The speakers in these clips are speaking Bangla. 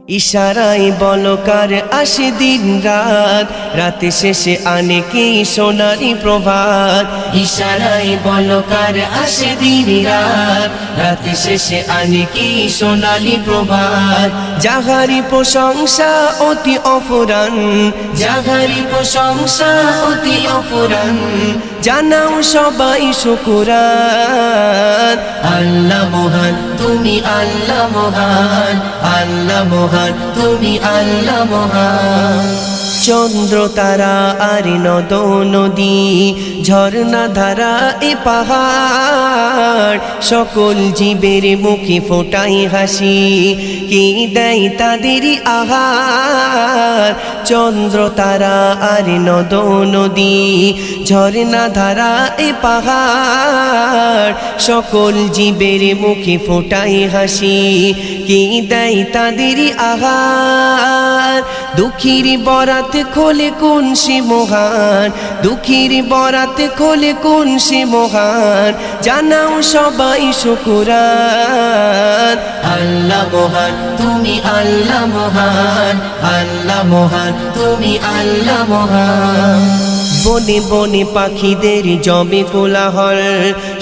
ইশারায় বলকার আসে দিন রাত, রাতে শেষে আনে কি সোনারি প্রভাত। ইশারায় বলকার আসে দিন রাত, রাতে শেষে আনে কি সোনালি প্রভাত। যাহারি প্রশংসা অতি অফুরান, যাহারি প্রশংসা অতি অফুরান, জানাও সবাই শুকরান। আল্লাহ মহান, তুমি আল্লাহ মহান, আল্লাহ মহান, তুমি আল্লাহ মহান। চন্দ্র তারা আর নদ নদী, ঝর্ণা ধারা এ পাহাড়, সকল জীবের মুখে ফোটাই হাসি, কি দেয় তাদেরই আহার। চন্দ্র তারা আর নদ নদী, ঝর্ণা ধারা এ পাহাড়, সকল জীবের মুখে ফোটাই হাসি, কি দেয় তাদেরই আহার। দুঃখীর বরাত খোলে কোন সে মহান, দুঃখীর বরাত খোলে কোন সে মহান, জানাও সবাই শুকরান। আল্লাহ মহান, তুমি আল্লাহ মহান, আল্লাহ মহান, তুমি আল্লাহ মহান। বনে বনে পাখিদের জবে কোলাহল,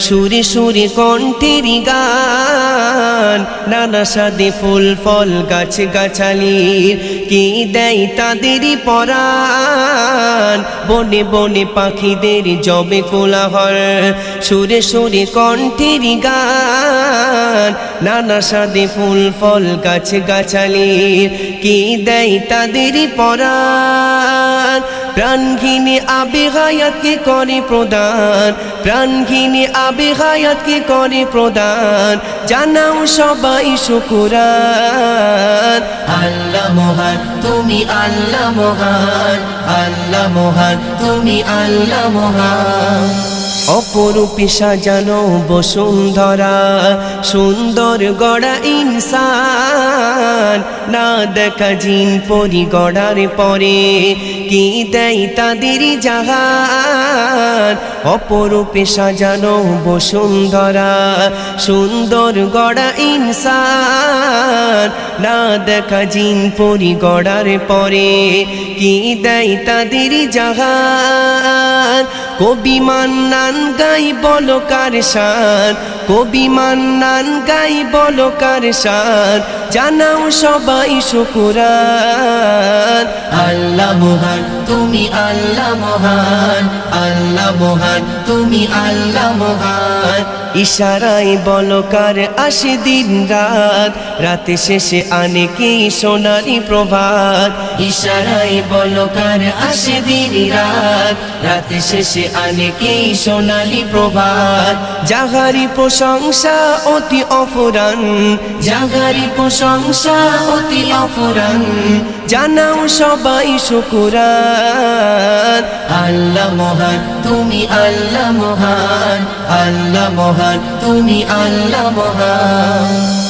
সুরে সুরে কণ্ঠের গান, নানা স্বাদে ফুল ফল গাছ গাছালির, কি দেয় তাদেরই পরাণ। বনে বনে পাখিদের জবে কোলাহল, সুরে সুরে কণ্ঠের গান, নানা স্বাদে ফুল ফল গাছ গাছালির, কি দেয় তাদেরই পরাণ। প্রাণঘিনী আবে হায়াতকে করে প্রদান, প্রাণঘিনী আবে হায়াতকে করে প্রদান, জানাও সবাই শুকরান। আল্লাহ মহান, তুমি আল্লাহ মহান, আল্লাহ মহান, তুমি আল্লাহ মহান। অপরূপে সাজানো বসুন্ধরা, সুন্দর গড়া ইনসান, না দেখা জিন পরি গড়ার পরে, কি দেয় তাদেরই জাহান। অপরূপে সাজানো বসুন্ধরা, সুন্দর গড়া ইনসান, না দেখা জিন পরি গড়ার পরে, কি দেয় তাদেরই জাহান। কবি মান্নান গাই বলো কার শান, কবি মান্নান গাই বলো কার শান, জানাও সবাই শুকরান। আল্লাহ মহান, তুমি আল্লাহ মহান, আল্লাহ মহান, তুমি আল্লাহ মহান। ইশারায় বলকার আসে দিন রাত, রাতে শেষে আনে কি সোনারি প্রভাত। ইশারায় বলকার আসে দিন রাত, রাতে শেষে আনে কি সোনালি প্রভাত। যাহারি প্রশংসা অতি অফুরান, যাহারি প্রশংসা অতি অফুরান, জানাও সবাই শুকরান। আল্লাহ মহান, তুমি আল্লাহ মহান, আল্লাহ মহান, তুমি আল্লাহ মহান।